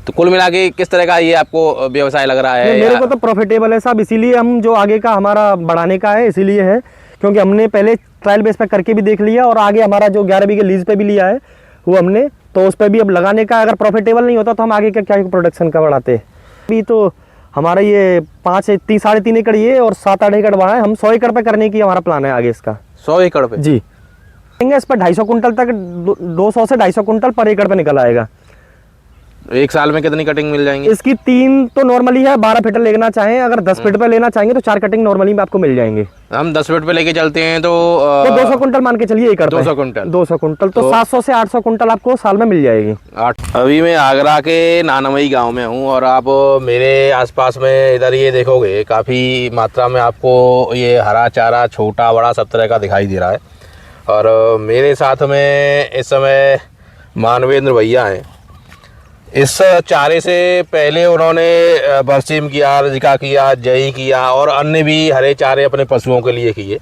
तो कुल मिला के किस तरह का ये आपको व्यवसाय लग रहा है? मेरे को तो प्रॉफिटेबल है साहब, इसीलिए हम जो आगे का हमारा बढ़ाने का है इसीलिए है, क्योंकि हमने पहले ट्रायल बेस पे करके भी देख लिया और आगे हमारा जो 11 बीघे लीज पे भी लिया है वो हमने, तो उस पर भी अब लगाने का, अगर प्रॉफिटेबल नहीं होता तो हम आगे का क्या प्रोडक्शन का बढ़ाते। अभी तो हमारा ये 3.5 एकड़ ये और 7-8 एकड़ वहाँ है, हम 100 एकड़ पे करने की हमारा प्लान है आगे इसका। 100 एकड़ पे? जी, इस पर 250 कुंटल तक, 200 से 250 कुंटल पर एकड़ पे निकल आएगा। एक साल में कितनी कटिंग मिल जाएंगी? इसकी 3 तो नॉर्मली है, 12 फीट लेना चाहें, अगर 10 फीट पे लेना चाहेंगे तो 4 कटिंग नॉर्मली में आपको मिल जाएंगे। हम 10 फीट पे लेके चलते हैं तो 200 कुंटल मान के चलिए एकड़ पे। 200 कुंटल तो 700 से 800 कुंटल आपको साल में मिल जाएगी। अभी मैं आगरा के नानमई गांव में हूं और आप मेरे आसपास में इधर ये देखोगे काफ़ी मात्रा में आपको ये हरा चारा छोटा बड़ा सब तरह का दिखाई दे रहा है। और मेरे साथ में इस समय मानवेंद्र भैया हैं। इस चारे से पहले उन्होंने बरसीम किया, रजिका किया, जई किया और अन्य भी हरे चारे अपने पशुओं के लिए किए,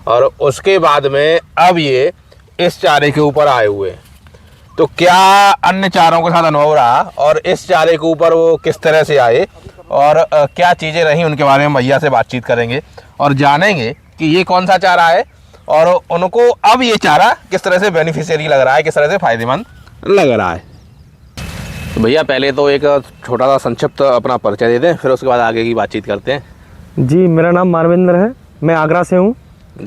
और उसके बाद में अब ये इस चारे के ऊपर आए हुए। तो क्या अन्य चारों के साथ अनुभव रहा और इस चारे के ऊपर वो किस तरह से आए और क्या चीज़ें रहीं उनके बारे में भैया से बातचीत करेंगे और जानेंगे कि ये कौन सा चारा है और उनको अब ये चारा किस तरह से बेनिफिशियरी लग रहा है, किस तरह से फ़ायदेमंद लग रहा है। तो भैया पहले तो एक छोटा सा संक्षिप्त अपना परिचय दे दें, फिर उसके बाद आगे की बातचीत करते हैं। जी, मेरा नाम मानवेंद्र है, मैं आगरा से हूँ।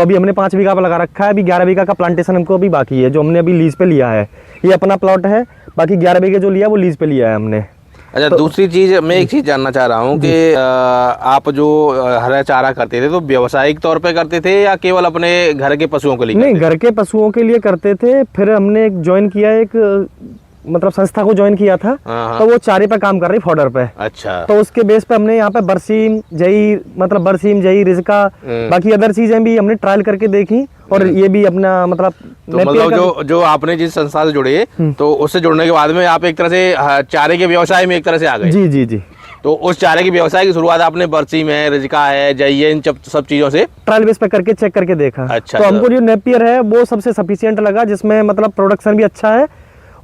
अभी हमने 5 बीघा पर लगा रखा है, अभी 11 बीघा का प्लांटेशन हमको अभी बाकी है, जो हमने अभी लीज पे लिया है। ये अपना प्लॉट है, बाकी 11 बीघे जो लिया वो लीज पे लिया है हमने। अच्छा, तो दूसरी चीज़ मैं एक चीज़ जानना चाह रहा हूँ कि आप जो हरा चारा करते थे तो व्यावसायिक तौर पे करते थे या केवल अपने घर के पशुओं के लिए? नहीं, घर के पशुओं के लिए करते थे। फिर हमने एक ज्वाइन किया, एक मतलब संस्था को ज्वाइन किया था, तो वो चारे पे काम कर रही, फॉडर पे। अच्छा। तो उसके बेस पे हमने यहाँ पे बरसीम जई, मतलब बरसीम जई रिजका बाकी अदर चीजें भी हमने ट्रायल करके देखी और ये भी अपना मतलब तो मतलब जो आपने जिस संस्था से जुड़े तो उससे जुड़ने के बाद में आप एक तरह से चारे के व्यवसाय में एक तरह से आ गए? जी जी जी। तो उस चारे के व्यवसाय की शुरुआत आपने बरसीम है, रिजका है, जई है, इन सब चीजों से ट्रायल बेस पे करके चेक करके देखा। अच्छा। तो हमको जो नेपियर है वो सबसे सफिशिएंट लगा, जिसमें मतलब प्रोडक्शन भी अच्छा है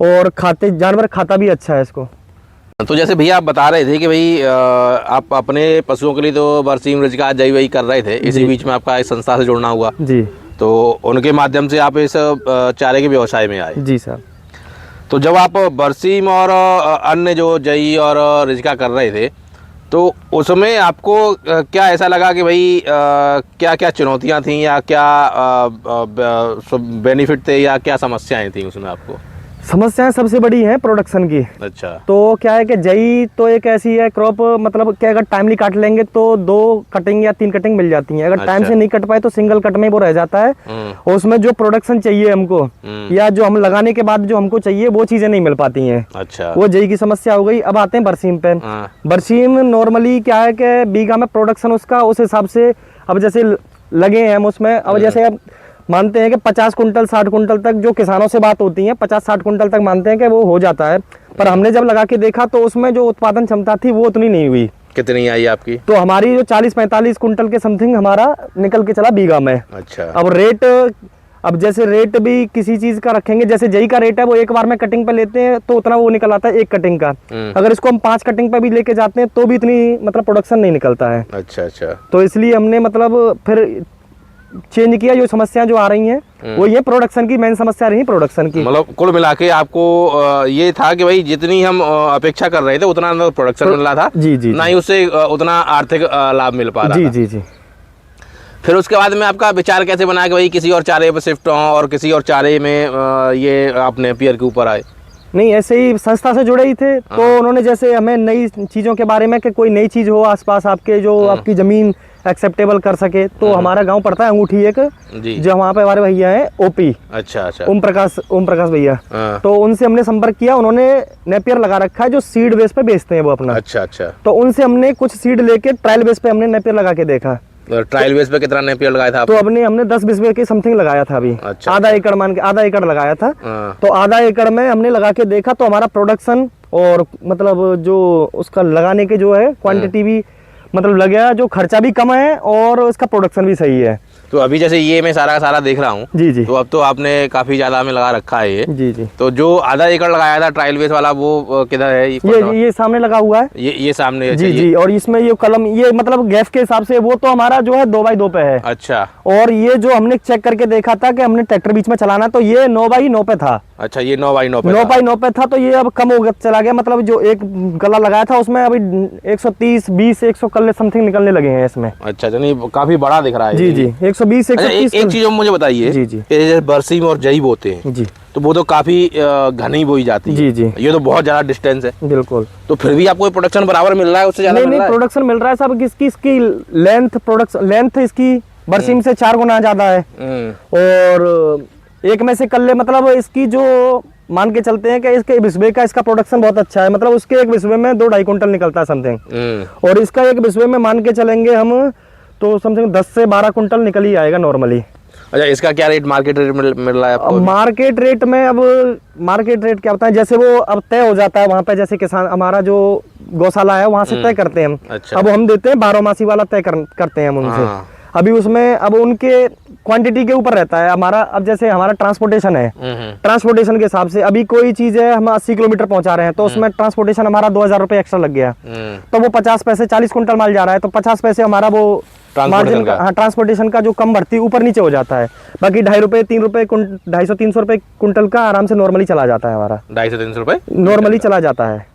और जानवर खाता भी अच्छा है इसको। तो जैसे भैया आप बता रहे थे कि भाई आप अपने पशुओं के लिए तो बरसीम रिजका जई वही कर रहे थे, इसी बीच में आपका इस संस्था से जुड़ना हुआ जी, तो उनके माध्यम से आप इस चारे के व्यवसाय में आए। जी सर। तो जब आप बरसीम और अन्य जो जई और रिजका कर रहे थे तो उसमें आपको क्या ऐसा लगा कि भाई क्या क्या चुनौतियां थीं या क्या बेनिफिट थे या क्या समस्याएं थीं उसमें आपको? समस्याएं सबसे बड़ी है प्रोडक्शन की। अच्छा। तो क्या है कि जई तो एक ऐसी है क्रॉप, मतलब कि अगर टाइमली काट लेंगे तो 2 कटिंग या 3 कटिंग मिल जाती हैं, अगर टाइम से नहीं कट पाए तो सिंगल कट में वो रह जाता है। और उसमें जो प्रोडक्शन चाहिए हमको या जो हम लगाने के बाद जो हमको चाहिए वो चीजें नहीं मिल पाती हैं। अच्छा। वो जई की समस्या हो गई। अब आते हैं बरसीम पे। बरसीम नॉर्मली क्या है कि बीघा में प्रोडक्शन उसका उस हिसाब से, अब जैसे लगे हैं हम उसमें, अब जैसे अब मानते हैं कि 50 कुंटल 60 कुंटल तक जो किसानों से बात होती है 50-60 कुंटल तक मानते हैं कि वो हो जाता है, पर हमने जब लगा के देखा तो उसमें जो उत्पादन क्षमता थी वो उतनी नहीं हुई। कितनी आई आपकी? तो हमारी जो 40-45 कुंटल के समथिंग हमारा निकल के चला बीघा में। अच्छा। अब रेट, अब जैसे रेट भी किसी चीज का रखेंगे, जैसे जई का रेट है वो एक बार में कटिंग पे लेते हैं तो उतना वो निकल आता है एक कटिंग का। अगर इसको हम 5 कटिंग पे भी लेके जाते हैं तो भी इतनी मतलब प्रोडक्शन नहीं निकलता है। अच्छा अच्छा। तो इसलिए हमने मतलब फिर चेंज किया। जो समस्या जो आ रही हैं वो ये प्रोडक्शन की मेन समस्या रही, प्रोडक्शन की। मतलब कुल मिला के आपको ये था कि भाई जितनी हम अपेक्षा कर रहे थे उतना प्रोडक्शन मिल रहा था। जी जी। ना ही उससे उतना आर्थिक लाभ मिल पा रहा था। जी जी जी। फिर उसके बाद में आपका विचार कैसे बना कि भाई किसी और चारे पे शिफ्ट हो और किसी और चारे में ये आप नेपियर के ऊपर आए? नहीं, ऐसे ही संस्था से जुड़े ही थे तो उन्होंने जैसे हमें नई चीज़ों के बारे में कि कोई नई चीज़ हो आसपास आपके जो आपकी ज़मीन एक्सेप्टेबल कर सके। तो हमारा गांव पड़ता है अंगूठी एक, जो वहाँ पे हमारे भैया हैं ओपी। अच्छा अच्छा। ओम प्रकाश भैया। तो उनसे हमने संपर्क किया, उन्होंने नेपियर लगा रखा है जो सीड बेस पे बेचते हैं वो अपना। अच्छा अच्छा। तो उनसे हमने कुछ सीड लेके ट्रायल बेस पे हमने नेपियर लगा के देखा। ट्रायल बेस पे कितना नेपियर लगाया था? तो हमने 10-20 के समथिंग लगाया था अभी। अच्छा। आधा एकड़ मान के आधा एकड़ लगाया था। तो आधा एकड़ में हमने लगा के देखा तो हमारा प्रोडक्शन और मतलब जो उसका लगाने के जो है क्वांटिटी भी मतलब लग गया, जो खर्चा भी कम है और उसका प्रोडक्शन भी सही है। तो अभी जैसे ये मैं सारा का सारा देख रहा हूँ जी जी। तो अब तो आपने काफी ज्यादा में लगा रखा है ये। जी जी। तो जो आधा एकड़ लगाया था ट्रायल बेस वाला वो किधर है? ये सामने लगा हुआ है। ये सामने जी जी। और इसमें ये कलम, ये मतलब गैप के हिसाब से वो तो हमारा जो है 2x2 पे है। अच्छा। और ये जो हमने चेक करके देखा था कि हमने ट्रैक्टर बीच में चलाना, तो ये 9x9 पे था। अच्छा, ये 9x9 पे 9x9 पे था, तो ये अब कम हो गया, चला गया। मतलब जो एक गला लगाया था उसमें अभी 130, 20, 100 कल्ले समथिंग निकलने लगे हैं इसमें। अच्छा, यानी काफी बड़ा दिख रहा है। जी जी। 120, 130। एक चीज मुझे बताइए। जी जी। जैसे बरसीम और जई बोते हैं जी, तो वो तो काफी घनी बोई जाती है। जी जी। ये तो बहुत ज्यादा डिस्टेंस है। बिल्कुल। तो फिर भी आपको प्रोडक्शन बराबर मिल रहा है, उससे ज्यादा नहीं मिल नहीं, रहा है? प्रोडक्शन मिल रहा है सब। इसकी लेंथ, प्रोडक्शन लेंथ इसकी बरसीम से 4 गुना ज्यादा है। और एक में से कल्ले, मतलब इसकी जो मान के चलते हैं कि इसके बिस्बे का इसका प्रोडक्शन बहुत अच्छा है। मतलब उसके एक बिस्बे में 2-2.5 कुंटल निकलता है समथिंग। और इसका एक बिस्बे में मान के चलेंगे हम तो समथिंग 10 से 12 कुंटल निकल ही आएगा नॉर्मली। अच्छा, इसका क्या रेट, मार्केट रेट मिल रहा है आपको? मार्केट रेट में, अब मार्केट रेट क्या होता है, जैसे वो अब तय हो जाता है वहाँ पे, जैसे किसान हमारा जो गौशाला है वहाँ से तय करते हैं हम। अच्छा। अब हम देते हैं 12 मासी वाला तय करते हैं हम उनसे। हाँ। अभी उसमें अब उनके क्वांटिटी के ऊपर रहता है हमारा। अब जैसे हमारा ट्रांसपोर्टेशन है, ट्रांसपोर्टेशन के हिसाब से अभी कोई चीज है हम 80 किलोमीटर पहुंचा रहे हैं, तो उसमें ट्रांसपोर्टेशन हमारा 2000 रुपये एक्स्ट्रा लग गया, तो वो 50 पैसे, 40 कुंटल माल जा रहा है तो 50 पैसे हमारा वो मार्जिन का, हाँ, ट्रांसपोर्टेशन का जो कम बढ़ती ऊपर नीचे हो जाता है। बाकी 2.5 रुपये, 3 रुपये, 250-300 रुपये कुंटल का आराम से नॉर्मली चला जाता है हमारा। 250-300 रुपये नॉर्मली चला जाता है।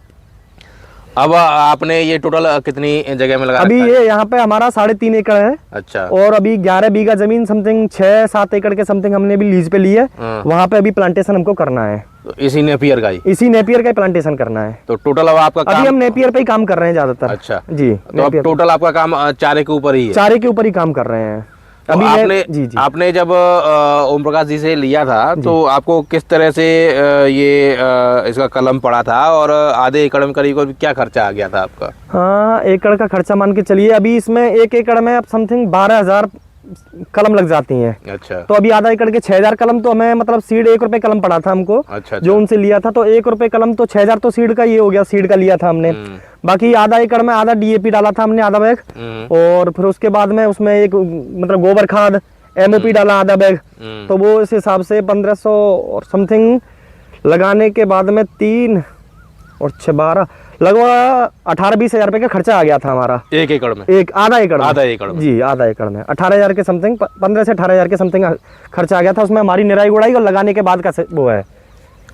अब आपने ये टोटल कितनी जगह में लगा अभी रखा है? ये यहाँ पे हमारा 3.5 एकड़ है। अच्छा। और अभी 11 बीघा जमीन समथिंग 6-7 एकड़ के समथिंग हमने भी लीज पे ली है। वहाँ पे अभी प्लांटेशन हमको करना है। तो इसी नेपियर का ही? इसी नेपियर का प्लांटेशन करना है। तो टोटल अब आपका अभी हम नेपियर पे ही काम कर रहे हैं ज्यादातर। अच्छा जी। तो अब टोटल आपका काम चारे के ऊपर ही है? चारे के ऊपर ही काम कर रहे हैं तो अभी। आपने आपने जब ओम प्रकाश जी से लिया था तो आपको किस तरह से ये इसका कलम पड़ा था और आधे एकड़ में करीब क्या खर्चा आ गया था आपका? हाँ, एकड़ का खर्चा मान के चलिए अभी इसमें 1 एकड़ में अब समथिंग 12,000 कलम लग जाती हैं। अच्छा। तो अभी आधा एकड़ के 6,000 कलम तो हमें, मतलब सीड 1 रुपए कलम पड़ा था हमको। अच्छा। जो उनसे लिया था तो 1 रुपए कलम, तो 6,000 तो सीड का ये हो गया, सीड का लिया था हमने। बाकी आधा एकड़ में आधा DAP डाला था हमने, आधा बैग। और फिर उसके बाद में उसमें एक मतलब गोबर खाद MOP डाला आधा बैग। तो वो इस हिसाब से 1500 और समथिंग लगाने के बाद में 3 और 6, 12 लगभग 18-20 हज़ार रुपये का खर्चा आ गया था हमारा 1 एकड़ में। आधा एकड़ में जी, आधा एकड़ में 18,000 के समथिंग, 15 से 18,000 के समथिंग खर्चा आ गया था। उसमें हमारी निराई गुड़ाई और लगाने के बाद का वो है।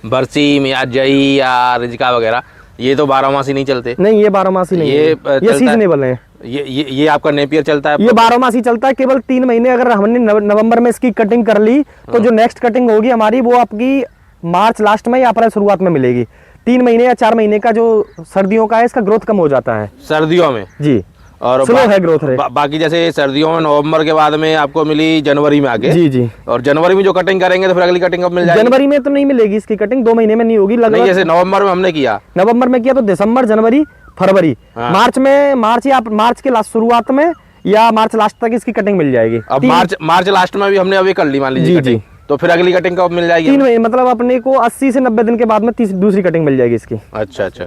बरसीम या जई या रिजका वगैरह ये तो 12 मासी नहीं चलते? नहीं, ये 12 मासी नहीं, ये सीजनेबल है। ये आपका नेपियर चलता है? ये 12 मासी चलता है। केवल 3 महीने अगर हमने नवंबर में इसकी कटिंग कर ली तो जो नेक्स्ट कटिंग होगी हमारी वो आपकी मार्च लास्ट में या अप्रैल शुरुआत में मिलेगी। 3 महीने या 4 महीने का जो सर्दियों का है, इसका ग्रोथ कम हो जाता है सर्दियों में जी। और स्लो है ग्रोथ रेट। बाकी जैसे सर्दियों में नवंबर के बाद में आपको मिली जनवरी में आके। जी जी। और जनवरी में जो कटिंग करेंगे तो फिर अगली कटिंग कब मिल जाएगी? जनवरी में तो नहीं मिलेगी इसकी कटिंग, 2 महीने में नहीं होगी लगभग। जैसे नवंबर में हमने किया, नवंबर में किया तो दिसंबर, जनवरी, फरवरी, मार्च के लास्ट शुरुआत में या मार्च लास्ट तक इसकी कटिंग मिल जाएगी। अब मार्च लास्ट में भी हमने अभी कर ली मान लीजिए कटिंग, तो फिर अगली कटिंग कब मिल जाएगी? 3 महीने, मतलब अपने को 80 से 90 दिन के बाद में दूसरी कटिंग मिल जाएगी इसकी। अच्छा अच्छा।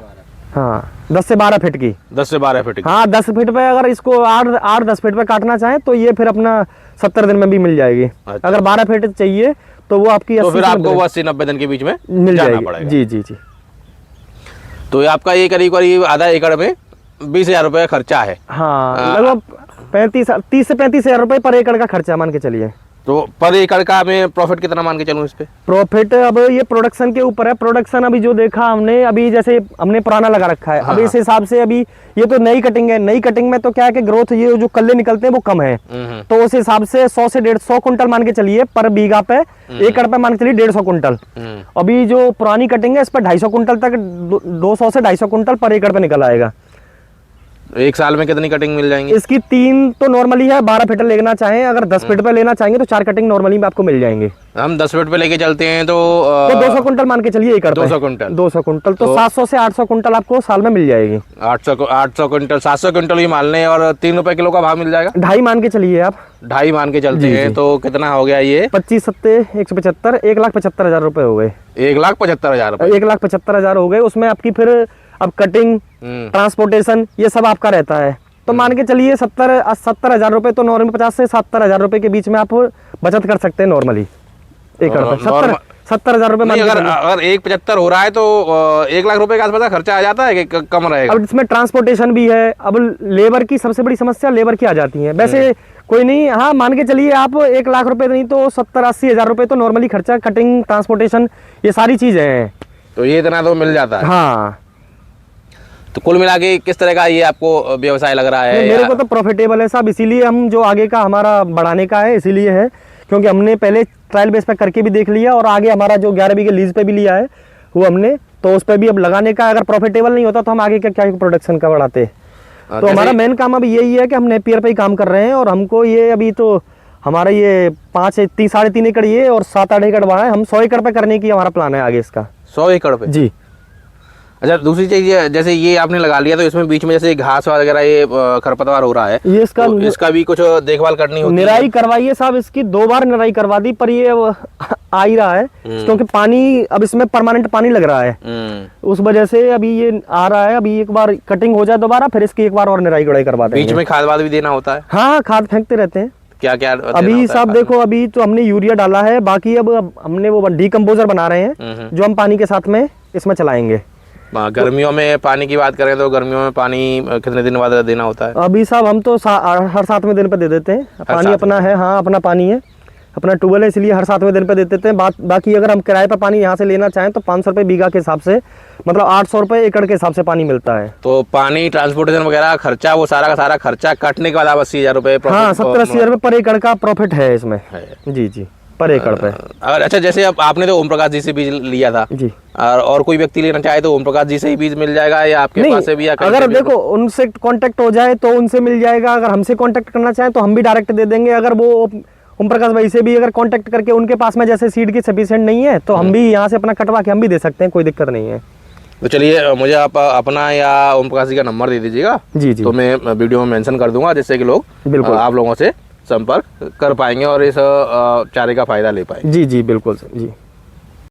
हाँ, 10 से 12 फीट की। 10 से 12 फीट की। हाँ, 10 फीट पे अगर इसको 8-10 फीट पे काटना चाहे तो ये फिर अपना 70 दिन में भी मिल जाएगी। अच्छा। अगर 12 फीट चाहिए तो वो आपकी तो फिर आपको 80-90 दिन के बीच में मिल जाएगी। पड़ेगा। जी जी जी। तो आपका ये करीब आधा एकड़ में 20,000 रुपये खर्चा है। हाँ, लगभग 30 से 35 हज़ार रुपये पर एकड़ का खर्चा मान के चलिए। तो पर एकड़ का मैं प्रॉफिट कितना मान के चलूँ इस पे? प्रॉफिट अब ये प्रोडक्शन के ऊपर है। प्रोडक्शन अभी जो देखा हमने, अभी जैसे हमने पुराना लगा रखा है। हाँ। अभी इस हिसाब से अभी ये तो नई कटिंग है। नई कटिंग में तो क्या है कि ग्रोथ, ये जो कल्ले निकलते हैं वो कम है। तो उस हिसाब से 100 से 150 कुंटल मान के चलिए पर बीघा पे, एकड़ पे मान के चलिए 150 कुंटल। अभी जो पुरानी कटिंग है इस पर 250 कुंटल तक, 200 से 250 कुंटल पर एकड़ पे निकल आएगा। एक साल में कितनी कटिंग मिल जाएंगी? इसकी 3 तो नॉर्मली है। 12 फीट लेना चाहें, अगर 10 फीट पे लेना चाहेंगे तो 4 कटिंग नॉर्मली में आपको मिल जाएंगे। हम 10 फीट पे लेके चलते हैं तो 200 कुंटल मान के चलिए एकड़ पे। 200 कुंटल तो 700 से 800 कुंटल आपको साल में मिल जाएगी। 800 कुंटल, 700 कुंटल ही मान लें और 3 रुपए किलो का भाव मिल जाएगा। 2.5 मान के चलिए आप। 2.5 मान के चलते हैं तो कितना हो गया ये? 25 सत्ते 175, 1,75,000 रुपए हो गए। 1,75,000 रुपए। 1,75,000 हो गए। उसमें आपकी फिर अब कटिंग, ट्रांसपोर्टेशन, ये सब आपका रहता है। तो मान के चलिए 70,000 रुपए तो नॉर्मल 50 से 70,000 रुपए के बीच में आप बचत कर सकते हैं नॉर्मली एकड़ पे। 70,000 रुपए मान नहीं, के अगर चलिए। अगर 1,75 हो रहा है तो 1 लाख रुपए के आसपास का खर्चा आ जाता है कि कम रहेगा? अब इसमें ट्रांसपोर्टेशन भी है, अब लेबर की सबसे बड़ी समस्या लेबर की आ जाती है। वैसे कोई नहीं, हाँ मान के चलिए आप 1 लाख रुपए नहीं तो 70-80 हजार रुपए तो नॉर्मली खर्चा, कटिंग, ट्रांसपोर्टेशन, ये सारी चीजें हैं। तो ये इतना तो मिल जाता है। हाँ, तो कुल मिला के किस तरह का ये आपको व्यवसाय लग रहा है? मेरे को तो प्रॉफिटेबल है साहब, इसीलिए हम जो आगे का हमारा बढ़ाने का है इसीलिए है, क्योंकि हमने पहले ट्रायल बेस पे करके भी देख लिया और आगे हमारा जो 11 बीघे लीज पे भी लिया है वो हमने, तो उस पे भी अब लगाने का, अगर प्रॉफिटेबल नहीं होता तो हम आगे का क्या प्रोडक्शन का बढ़ाते। तो हमारा मेन काम अभी यही है कि हम नेपियर पे ही काम कर रहे हैं और हमको ये अभी तो हमारा ये 3.5 एकड़ ये और 7-8 एकड़ बढ़ा है, हम 100 एकड़ पे करने की हमारा प्लान है आगे इसका। 100 एकड़ पे? जी। अच्छा, दूसरी चीज जैसे ये आपने लगा लिया तो इसमें बीच में जैसे घास वगैरह ये खरपतवार हो रहा है, ये इसका भी कुछ देखभाल करनी होती है? निराई करवाइए साहब, इसकी 2 बार निराई करवा दी पर ये आ ही रहा है, क्योंकि पानी अब इसमें परमानेंट पानी लग रहा है, उस वजह से अभी ये आ रहा है। अभी एक बार कटिंग हो जाए दोबारा, फिर इसकी एक बार और निराई गुड़ाई करवा देंगे। बीच में खाद वाद भी देना होता है? हाँ, खाद फेंकते रहते हैं। क्या क्या अभी साहब देखो, अभी तो हमने यूरिया डाला है, बाकी अब हमने वो डीकम्पोजर बना रहे हैं जो हम पानी के साथ में इसमें चलाएंगे। गर्मियों में पानी की बात करें तो गर्मियों में पानी कितने दिन बाद देना होता है? अभी साहब हम तो हर 7वें दिन पे दे देते हैं। पानी अपना है, हाँ अपना पानी है, अपना ट्यूबवेल है, इसलिए हर 7वें दिन पे दे देते हैं। बाकी अगर हम किराए पर पानी यहाँ से लेना चाहें तो 500 रुपये बीघा के हिसाब से, मतलब 800 रुपये एकड़ के हिसाब से पानी मिलता है। तो पानी, ट्रांसपोर्टेशन वगैरह खर्चा, वो सारा का सारा खर्चा काटने के बाद आप 80,000 रुपये? हाँ, 70-80 हजार रुपये पर एकड़ का प्रॉफिट है इसमें। जी जी, पर एकड़ पे। और अच्छा, जैसे अब आपने तो ओम प्रकाश जी से बीज लिया था जी, और कोई व्यक्ति लेना चाहे तो ओम प्रकाश जी से ही बीज मिल जाएगा या आपके पास से भी? या अगर देखो उनसे कांटेक्ट हो जाए तो उनसे मिल जाएगा, अगर हमसे कांटेक्ट करना चाहे तो हम भी डायरेक्ट दे देंगे। अगर वो ओम प्रकाश भाई से भी अगर कांटेक्ट करके उनके पास में जैसे सीड की सफिशिएंट नहीं है तो हम भी यहाँ से अपना कटवा के हम भी दे सकते हैं, कोई दिक्कत नहीं है। तो चलिए, मुझे आप अपना या ओम प्रकाश जी का नंबर दे दीजिएगा। जी जी, तो मैं वीडियो में मेंशन कर दूंगा, जिससे कि लोग बिल्कुल आप लोगों से संपर्क कर पाएंगे और इस चारे का फायदा ले पाएंगे। जी जी, बिल्कुल सर जी।